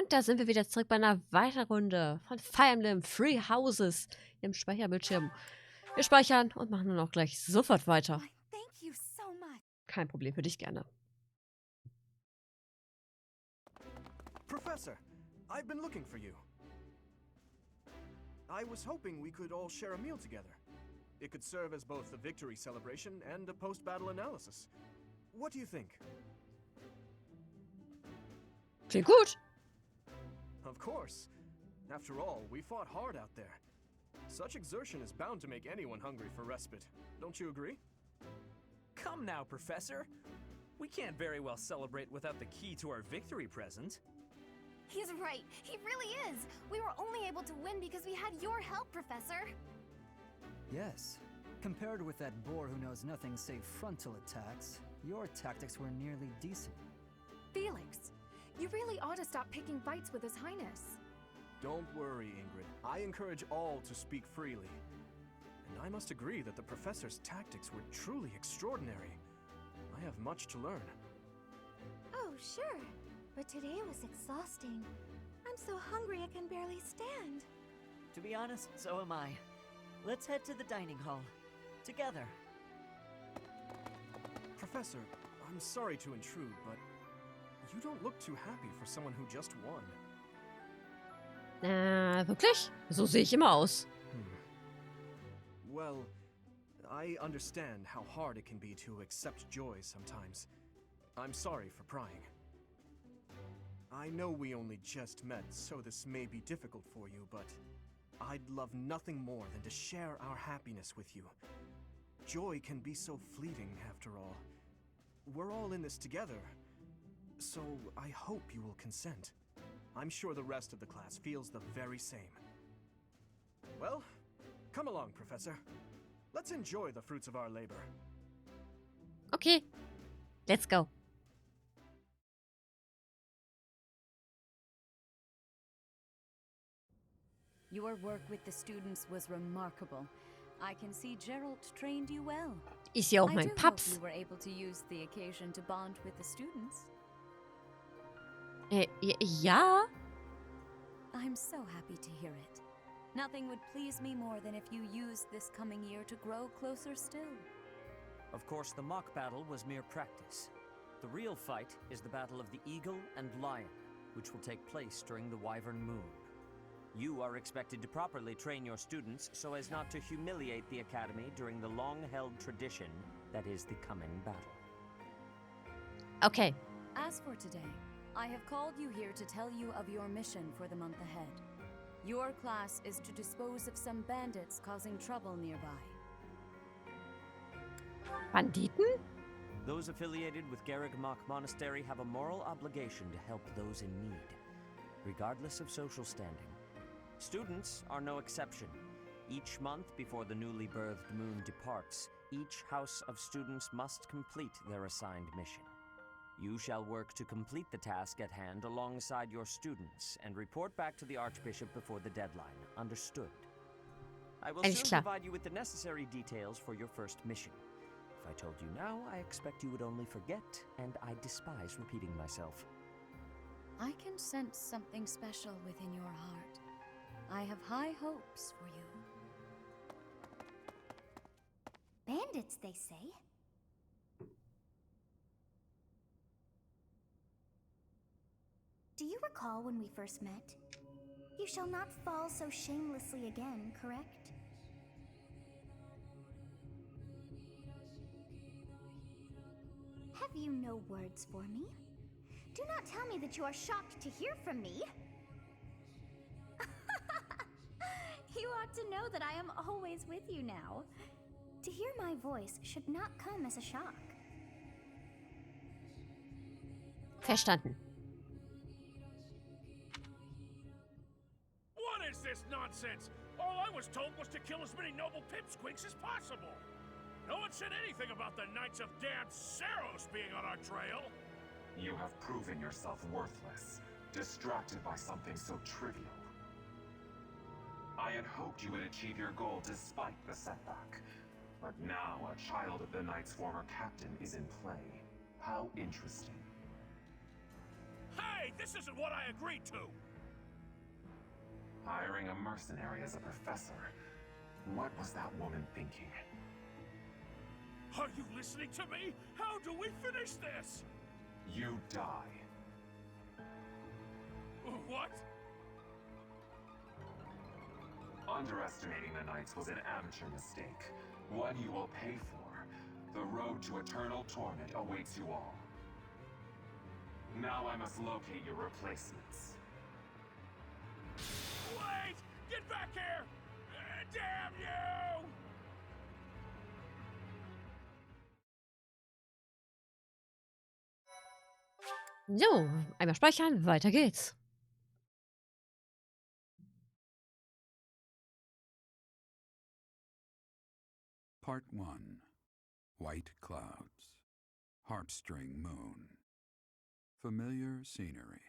Und da sind wir wieder zurück bei einer weiteren Runde von Fire Emblem Three Houses im Speicherbildschirm. Wir speichern und machen dann auch gleich sofort weiter. Kein Problem, für dich gerne. Professor, I've been looking for you. I was hoping we could all share a meal together. It could serve as both a victory celebration and a post-battle analysis. What do you think? Klingt gut. Of course. After all, we fought hard out there. Such exertion is bound to make anyone hungry for respite. Don't you agree? Come now, Professor. We can't very well celebrate without the key to our victory present. He's right. He really is. We were only able to win because we had your help, Professor. Yes. Compared with that bore who knows nothing save frontal attacks, your tactics were nearly decent. Felix, you really ought to stop picking fights with His Highness. Don't worry, Ingrid. I encourage all to speak freely. And I must agree that the professor's tactics were truly extraordinary. I have much to learn. Oh, sure. But today was exhausting. I'm so hungry I can barely stand. To be honest, so am I. Let's head to the dining hall. Together. Professor, I'm sorry to intrude, but you don't look too happy for someone who just won. Wirklich? So sehe ich immer aus. Well, I understand how hard it can be to accept joy sometimes. I'm sorry for prying. I know we only just met, so this may be difficult for you, but I'd love nothing more than to share our happiness with you. Joy can be so fleeting, after all. We're all in this together, so I hope you will consent. I'm sure the rest of the class feels the very same. Well, come along, Professor. Let's enjoy the fruits of our labor. Okay, let's go. Your work with the students was remarkable. I can see Gerald trained you well. Ist ja auch I mein do hope Paps. you were able to use the occasion to bond with the students. Ja? I'm so happy to hear it. Nothing would please me more than if you used this coming year to grow closer still. Of course, the mock battle was mere practice. The real fight is the battle of the eagle and lion, which will take place during the Wyvern Moon. You are expected to properly train your students so as not to humiliate the Academy during the long-held tradition that is the coming battle. Okay. As for today, I have called you here to tell you of your mission for the month ahead. Your class is to dispose of some bandits causing trouble nearby. Banditen? Those affiliated with Garreg-Mach Monastery have a moral obligation to help those in need, regardless of social standing. Students are no exception. Each month before the newly birthed moon departs, each house of students must complete their assigned mission. You shall work to complete the task at hand alongside your students and report back to the Archbishop before the deadline. Understood? I will Alles soon klar. provide you with the necessary details for your first mission. If I told you now, I expect you would only forget, and I despise repeating myself. I can sense something special within your heart. I have high hopes for you. Bandits, they say. Do you recall when we first met? You shall not fall so shamelessly again, correct? Have you no words for me? Do not tell me that you are shocked to hear from me. You ought to know that I am always with you now. To hear my voice should not come as a shock. Verstanden. What is this nonsense? All I was told was to kill as many noble pipsqueaks as possible. No one said anything about the Knights of Dan Saros being on our trail. You have proven yourself worthless, distracted by something so trivial. I had hoped you would achieve your goal despite the setback. But now a child of the Knight's former captain is in play. How interesting. Hey, this isn't what I agreed to! Hiring a mercenary as a professor. What was that woman thinking? Are you listening to me? How do we finish this? You die. What? Underestimating the Knights was an amateur mistake. One you will pay for. The road to eternal torment awaits you all. Now I must locate your replacements. Wait! Get back here! Damn you! So, einmal speichern, weiter geht's. Part 1. White clouds. Harpstring moon. Familiar scenery.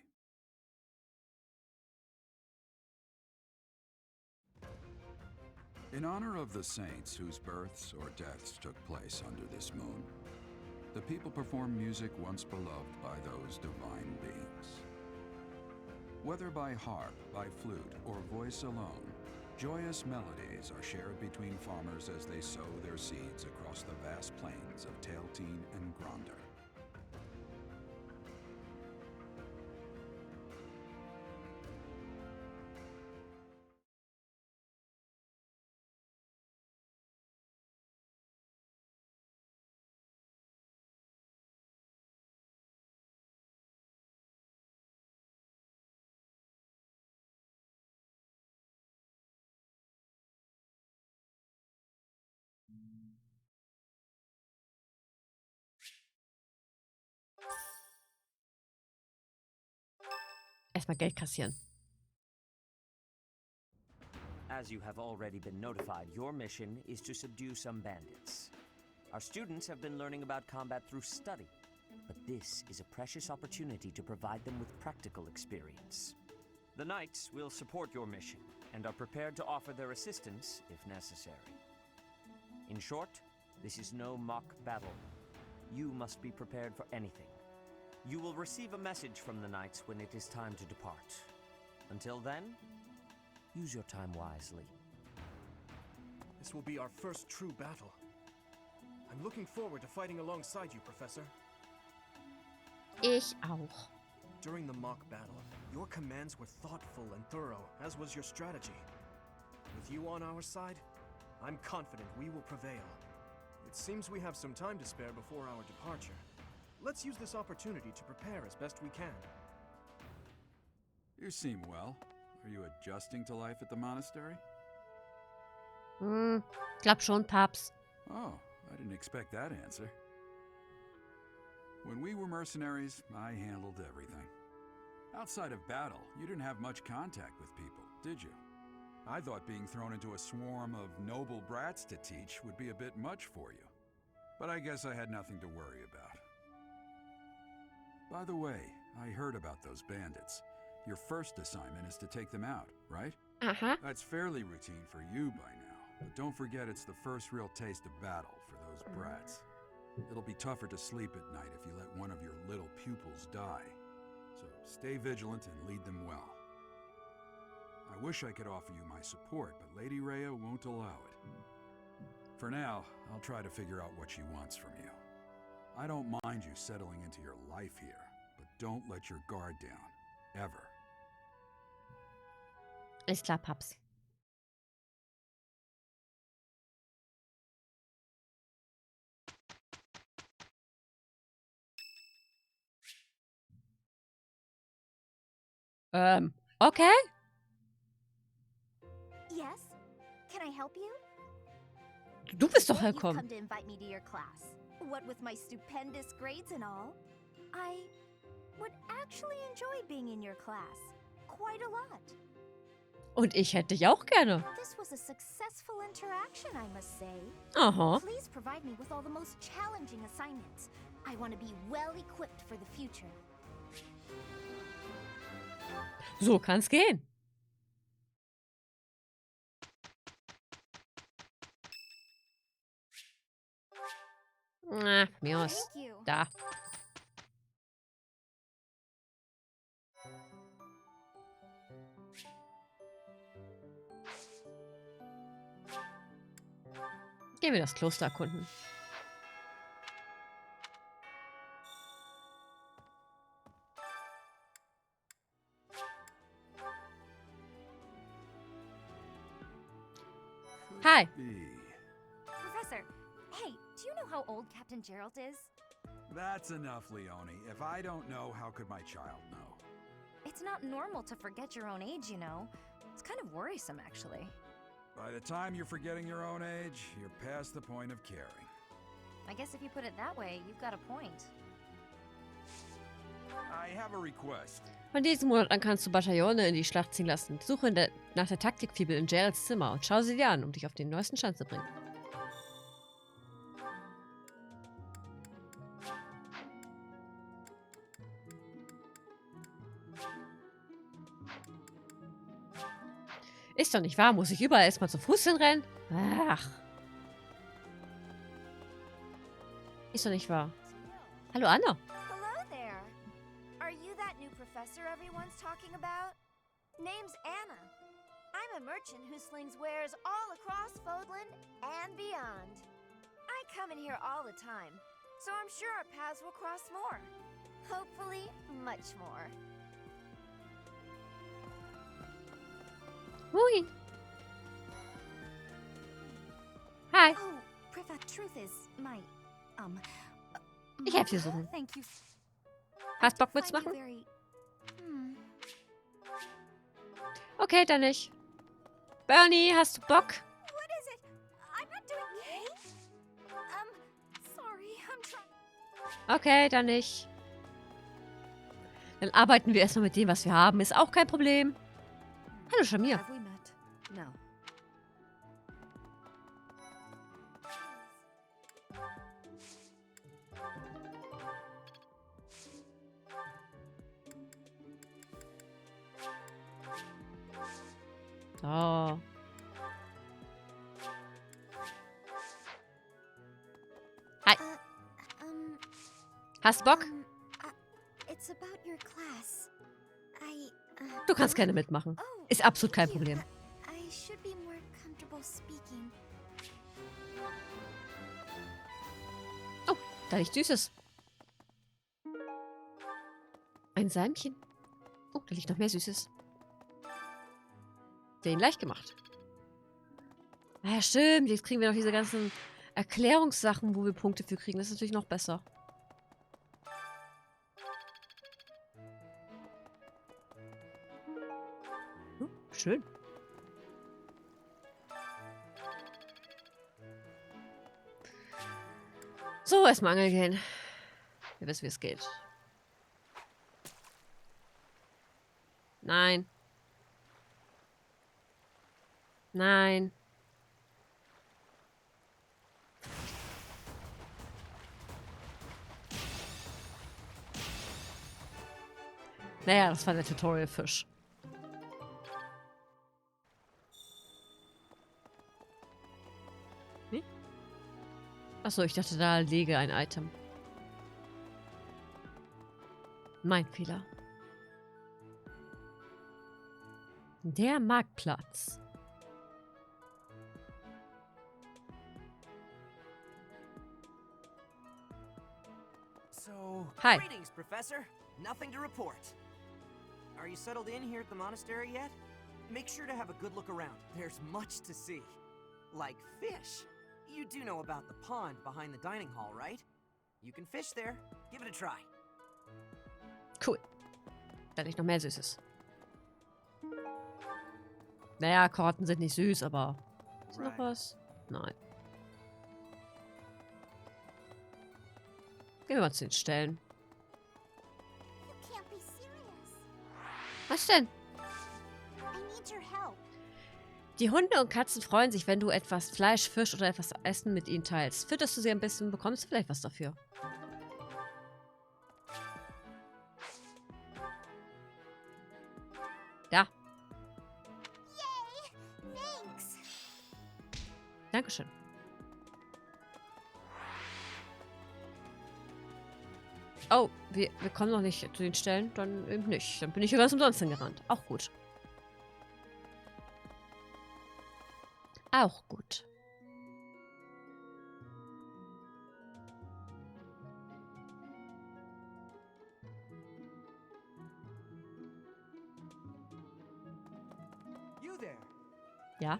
In honor of the saints whose births or deaths took place under this moon, the people perform music once beloved by those divine beings. Whether by harp, by flute, or voice alone, joyous melodies are shared between farmers as they sow their seeds across the vast plains of Tailteen and Gronder. Erstmal Geld kassieren. As you have already been notified, your mission is to subdue some bandits. Our students have been learning about combat through study, but this is a precious opportunity to provide them with practical experience. The Knights will support your mission and are prepared to offer their assistance if necessary. In short, this is no mock battle. You must be prepared for anything. You will receive a message from the Knights when it is time to depart. Until then, use your time wisely. This will be our first true battle. I'm looking forward to fighting alongside you, Professor. Ich auch. During the mock battle, your commands were thoughtful and thorough, as was your strategy. With you on our side, I'm confident we will prevail. It seems we have some time to spare before our departure. Let's use this opportunity to prepare as best we can. You seem well. Are you adjusting to life at the monastery? Glaub schon, Papst. Oh, I didn't expect that answer. When we were mercenaries, I handled everything. Outside of battle, you didn't have much contact with people, did you? I thought being thrown into a swarm of noble brats to teach would be a bit much for you. But I guess I had nothing to worry about. By the way, I heard about those bandits. Your first assignment is to take them out, right? Aha. That's fairly routine for you by now, but don't forget it's the first real taste of battle for those brats. It'll be tougher to sleep at night if you let one of your little pupils die. So stay vigilant and lead them well. I wish I could offer you my support, but Lady Rhea won't allow it. For now, I'll try to figure out what she wants from you. I don't mind you settling into your life here, but don't let your guard down. Ever. Ist klar, Papst. Okay. Yes? Can I help you? Du bist doch You've hergekommen. come to invite me to your class. What with my stupendous grades and all, I would actually enjoy being in your class. Quite a lot. Und ich hätte dich auch gerne. This was a successful interaction, I must say. Aha. Please provide me with all the most challenging assignments. I want to be well equipped for the future. So kann's gehen. Mir aus. Thank you. Da. Gehen wir das Kloster erkunden. Hi. Professor, hey, do you know how old Captain Gerald is? That's enough, Leone. If I don't know, how could my child know? It's not normal to forget your own age, you know. It's kind of worrisome, actually. By the time you're forgetting your own age, you're past the point of caring. I guess if you put it that way, you've got a point. I have a request. Von diesem Monat an kannst du Bataillone in die Schlacht ziehen lassen. Suche nach der Taktikfibel in Geralds Zimmer und schau sie dir an, um dich auf den neuesten Stand zu bringen. Ist doch nicht wahr, muss ich überall erstmal zu Fuß hinrennen? Ach. Ist doch nicht wahr. Hallo Anna. Hello there. Are you that new professor everyone's talking about? Name's Anna. I'm a merchant who slings wares all across Fodland and beyond. I come in here all the time, so I'm sure our paths will cross more. Hopefully, much more. Hui. Hi. Oh, Priva, truth is, Ich helfe dir suchen. Thank you. Hast Bock mitzumachen? Okay, dann nicht. Bernie, hast du Bock? What is it? I'm not doing sorry, I'm trying. Okay, dann nicht. Dann arbeiten wir erstmal mit dem, was wir haben. Ist auch kein Problem. Hallo, Shamir. Have we met? No. So. Hi. Hast du Bock? It's about your class. Du kannst gerne mitmachen. Ist absolut kein Problem. I should be more comfortable speaking. Oh, da liegt Süßes. Ein Salmchen. Oh, da liegt noch mehr Süßes. Den leicht gemacht. Ah ja, stimmt. Jetzt kriegen wir noch diese ganzen Erklärungssachen, wo wir Punkte für kriegen. Das ist natürlich noch besser. Schön. So, erstmal angeln gehen. Wir wissen, wie es geht. Nein. Nein. Naja, das war der Tutorial-Fisch. Hm? Achso, ich dachte, da liege ein Item. Mein Fehler. Der Marktplatz. So, Hi. Greetings, Professor. Nothing to report. Are you settled in here at the monastery yet? Make sure to have a good look around. There's much to see. Like fish. You do know about the pond behind the dining hall, right? You can fish there. Give it a try. Cool. Da liegt noch mehr Süßes. Naja, Karotten sind nicht süß, aber... Ist noch was? Nein. Gehen wir mal zu den Stellen. Was denn? Die Hunde und Katzen freuen sich, wenn du etwas Fleisch, Fisch oder etwas Essen mit ihnen teilst. Fütterst du sie ein bisschen, bekommst du vielleicht was dafür. Ja. Dankeschön. Oh, wir kommen noch nicht zu den Stellen, dann eben nicht. Dann bin ich hier ganz umsonst hingerannt. Auch gut. Auch gut. You there. Ja.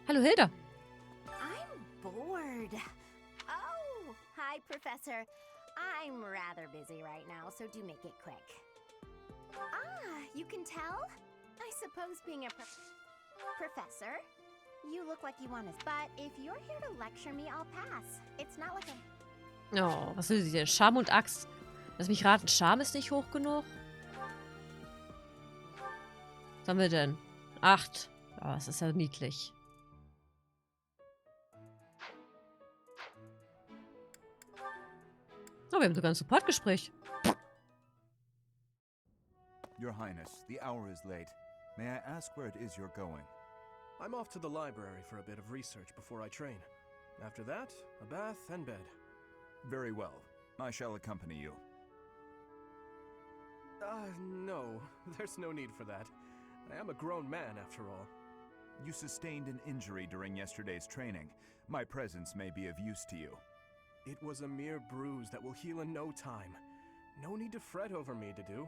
Hallo Hilda. I'm bored. Oh, hi, Professor. I'm rather busy right now, so do make it quick. Ah, you can tell? I suppose being a professor, you look like you want to. But if you're here to lecture me, I'll pass. It's not like a... Oh, was will sie denn? Charme und Axt. Lass mich raten, Charme ist nicht hoch genug? Was haben wir denn? 8. Oh, das ist ja niedlich. Oh, wir haben sogar ein Supportgespräch. Your Highness, the hour is late. May I ask where it is you're going? I'm off to the library for a bit of research before I train. After that, a bath and bed. Very well. I shall accompany you. No. There's no need for that. I am a grown man, after all. You sustained an injury during yesterday's training. My presence may be of use to you. It was a mere bruise that will heal in no time. No need to fret over me, Dedu.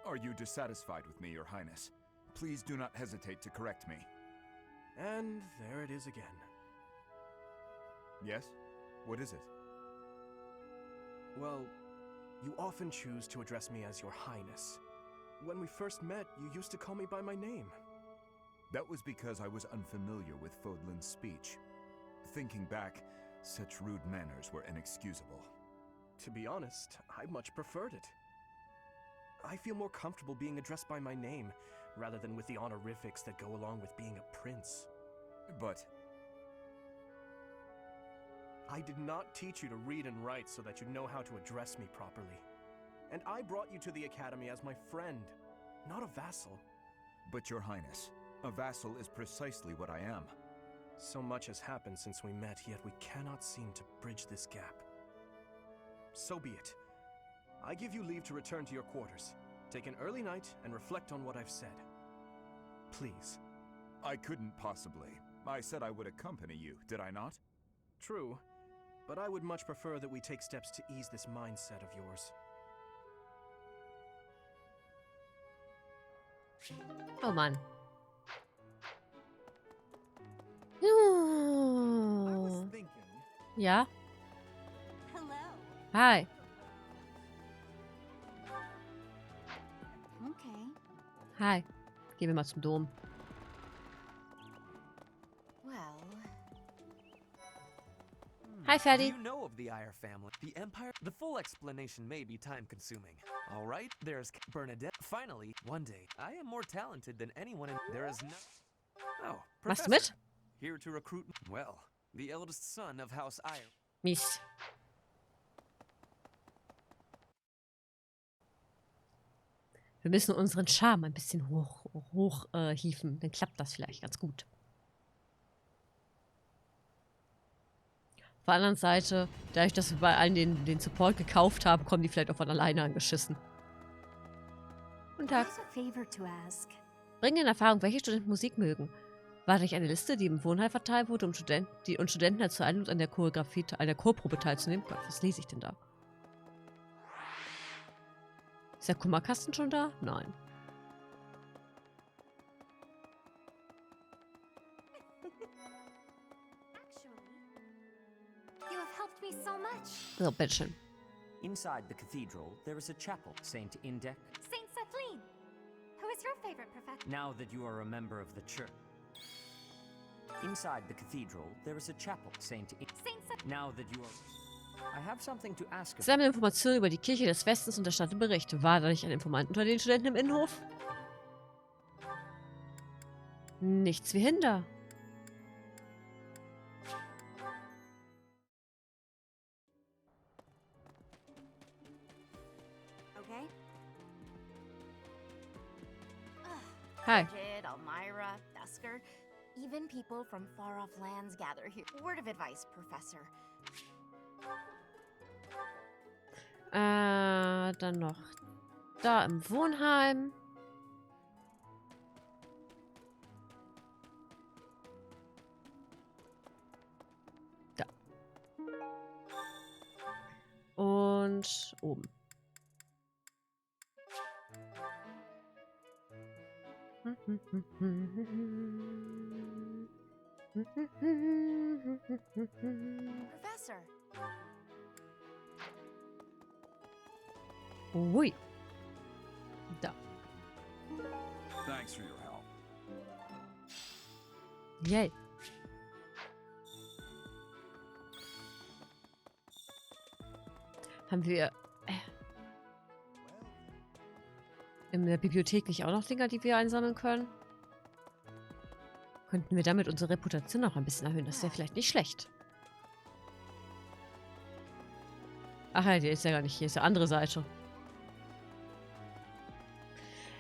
Are you dissatisfied with me, Your Highness? Please do not hesitate to correct me. And there it is again. Yes? What is it? Well, you often choose to address me as Your Highness. When we first met, you used to call me by my name. That was because I was unfamiliar with Fodlan's speech. Thinking back, such rude manners were inexcusable. To be honest, I much preferred it. I feel more comfortable being addressed by my name, rather than with the honorifics that go along with being a prince. But I did not teach you to read and write so that you know how to address me properly. And I brought you to the academy as my friend, not a vassal. But Your Highness, a vassal is precisely what I am. So much has happened since we met, yet we cannot seem to bridge this gap. So be it. I give you leave to return to your quarters. Take an early night and reflect on what I've said. Please. I couldn't possibly. I said I would accompany you, did I not? True, but I would much prefer that we take steps to ease this mindset of yours. Oh Mann. Ja? Hi. Okay. Hi. Gehen wir mal zum Dom. Well... Hi, Ferdi. Do you know of the Eyre family? The Empire? The full explanation may be time-consuming. All right, there's Bernadette. Finally, one day, I am more talented than anyone in... There is no... Oh, Machst du Professor. mit? Here to recruit... Well, the eldest son of House Eyre. Mies. Wir müssen unseren Charme ein bisschen hieven. Dann klappt das vielleicht ganz gut. Auf der anderen Seite, dadurch, dass wir bei allen den Support gekauft haben, kommen die vielleicht auch von alleine angeschissen. Guten Tag. Bringen in Erfahrung, welche Studenten Musik mögen. War nicht eine Liste, die im Wohnheim verteilt wurde, um Studenten dazu einlud, an der Chorprobe teilzunehmen? Gott, was lese ich denn da? Ist der Kummerkasten schon da? Nein. You have helped me so much. So, bitteschön. Inside the cathedral, there is a chapel, Saint Indec. Saint Celine. Who is your favorite professor? Now that you are a member of the church. Inside the cathedral, there is a chapel, Saint Now that you are... I have something to ask about. Sammle Informationen über die Kirche des Westens und erstatte Berichte. War da nicht ein Informant unter den Studenten im Innenhof? Nichts wie Hinder. Okay. Hi. Bridget, Elmira, Thusker. Even people from far-off lands gather here. Word of advice, Professor. Dann noch Da im Wohnheim. Da. Und oben. Professor. Ui. Da. Thanks for your help. Yay. Haben wir in der Bibliothek nicht auch noch Dinger, die wir einsammeln können? Könnten wir damit unsere Reputation noch ein bisschen erhöhen? Das wäre vielleicht nicht schlecht. Ach ja, der ist ja gar nicht hier. Ist ja andere Seite.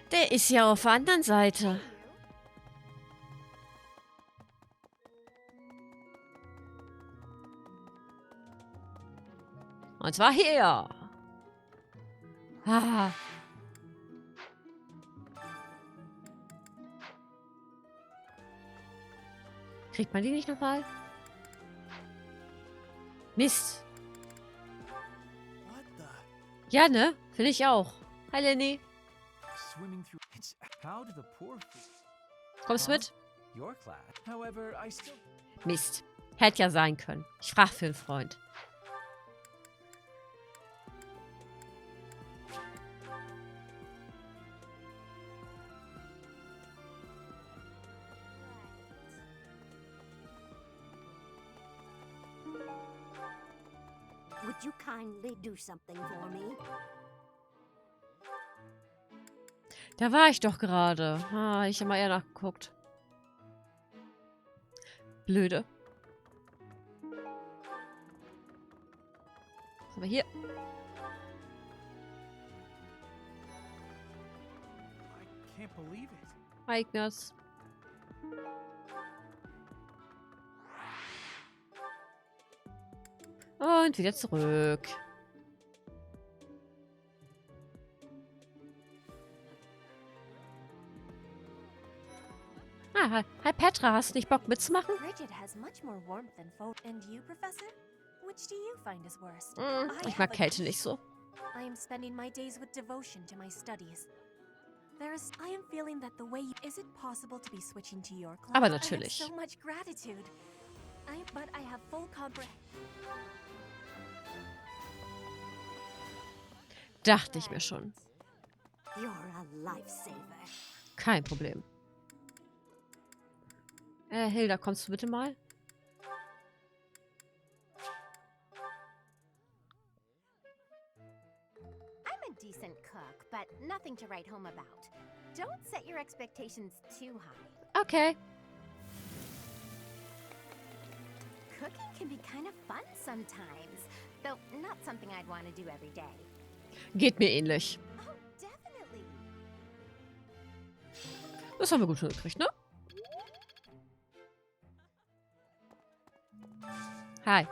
Der ist ja auf der anderen Seite. Und zwar hier. Ah. Kriegt man die nicht nochmal? Mist. Ja, ne? Finde ich auch. Hi, Lenny. Kommst du mit? Mist. Hätte ja sein können. Ich frage für einen Freund. Would you kindly do something for me? Da war ich doch gerade. Ah, ich habe mal eher nachgeguckt. Blöde. Was haben wir hier? Hi, Ignaz. Und wieder zurück. Ah, hi Petra, hast du nicht Bock mitzumachen? Rigid has much more warmth than folk. And you, Professor? Which do you find is worst? Ich mag Kälte nicht so. I am spending my days with devotion to my studies. I am feeling that the way is it possible to be switching to your class? Aber natürlich. I have so much gratitude. But I have full comprehension. Dachte ich mir schon. You're a lifesaver. Kein Problem. Hilda, kommst du bitte mal? I'm a decent cook, but nothing to write home about. Don't set your expectations too high. Okay. Cooking can be kind of fun sometimes, though not something I'd want to do every day. Geht mir ähnlich. Oh, definitely. Das haben wir gut hingekriegt, ne? Hi.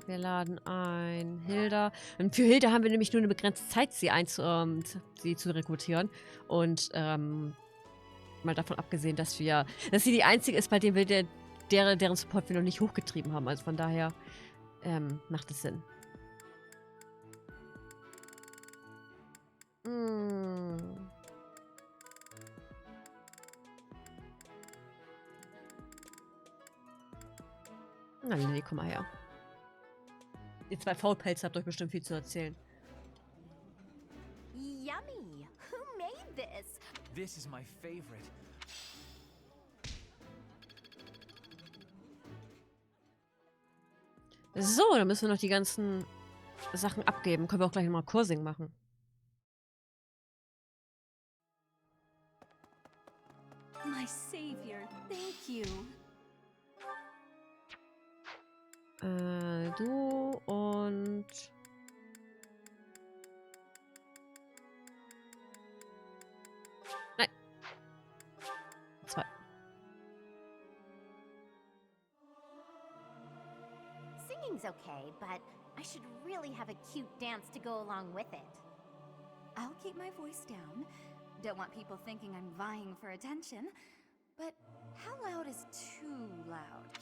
Wir laden ein. Hilda. Und für Hilda haben wir nämlich nur eine begrenzte Zeit, sie zu rekrutieren. Und mal davon abgesehen, dass sie die einzige ist, bei der wir deren Support wir noch nicht hochgetrieben haben. Also von daher macht es Sinn. Na, Lilly, komm mal her. Ihr zwei Faulpelze habt euch bestimmt viel zu erzählen. Yummy! Who made this? This is my favorite. So, dann müssen wir noch die ganzen Sachen abgeben. Können wir auch gleich nochmal Coursing machen. My savior, thank you. Du und... Nein. 2. Singing singing's okay, but I should really have a cute dance to go along with it. I'll keep my voice down. Don't want people thinking I'm vying for attention. But how loud is too loud?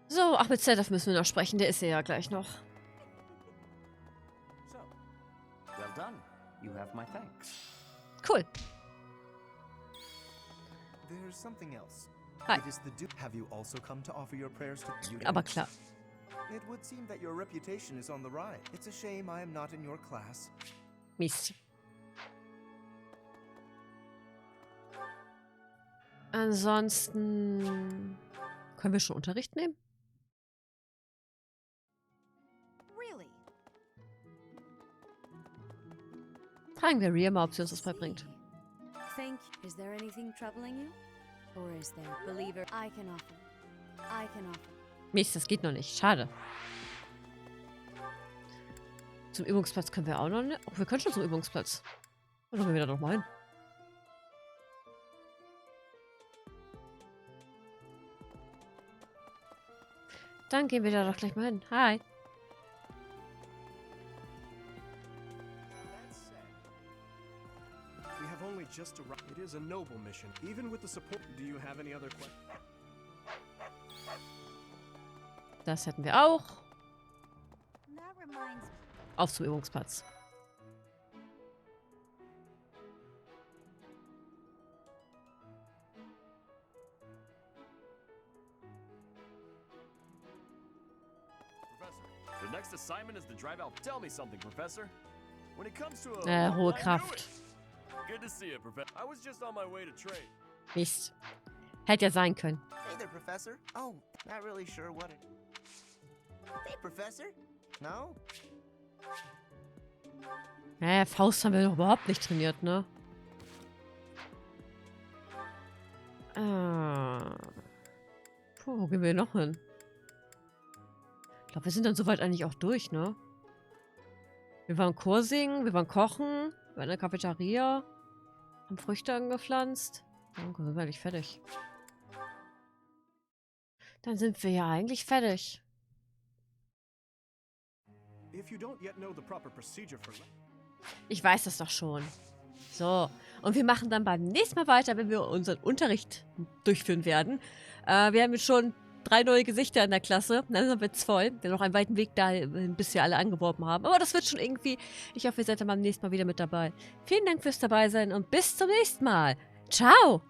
So, ach, mit Sedef müssen wir noch sprechen. Der ist ja gleich noch. So, well done. You have my thanks. Cool. There's something else. Hi. It is the Have you also come to offer your prayers to you? Aber klar. It would seem that your reputation is on the rise. It's a shame I am not in your class. Mist. Ansonsten können wir schon Unterricht nehmen? Really? Fragen wir Ria mal, ob sie uns das beibringt. Is there anything troubling you? Or is there believer I can offer? Mist, das geht noch nicht. Schade. Zum Übungsplatz können wir auch noch nicht. Oh, wir können schon zum Übungsplatz. Dann gehen wir da doch mal hin. Dann gehen wir da doch gleich mal hin. Hi. We have only just arrived. It is a noble mission, even with the support. Do you have any other questions? Das hätten wir auch. Auf zum Übungsplatz. The next assignment is to drive out. Tell me something, Professor. When it comes to Hohe Kraft. Good to see you, Professor. I was just on my way to train. Mist. Hätte ja sein können. Hey there, Professor. Oh, not really sure what it... Hey, Professor. No? Faust haben wir doch überhaupt nicht trainiert, ne? Puh, wo gehen wir noch hin? Ich glaube, wir sind dann soweit eigentlich auch durch, ne? Wir waren Chor singen, wir waren kochen, wir waren in der Cafeteria, haben Früchte angepflanzt. Dann sind wir eigentlich fertig. Dann sind wir ja eigentlich fertig. Ich weiß das doch schon. So, und wir machen dann beim nächsten Mal weiter, wenn wir unseren Unterricht durchführen werden. Wir haben jetzt schon 3 neue Gesichter in der Klasse. Dann wird es voll. Wir haben noch einen weiten Weg dahin, bis wir alle angeworben haben. Aber das wird schon irgendwie. Ich hoffe, ihr seid dann beim nächsten Mal wieder mit dabei. Vielen Dank fürs Dabeisein und bis zum nächsten Mal. Ciao!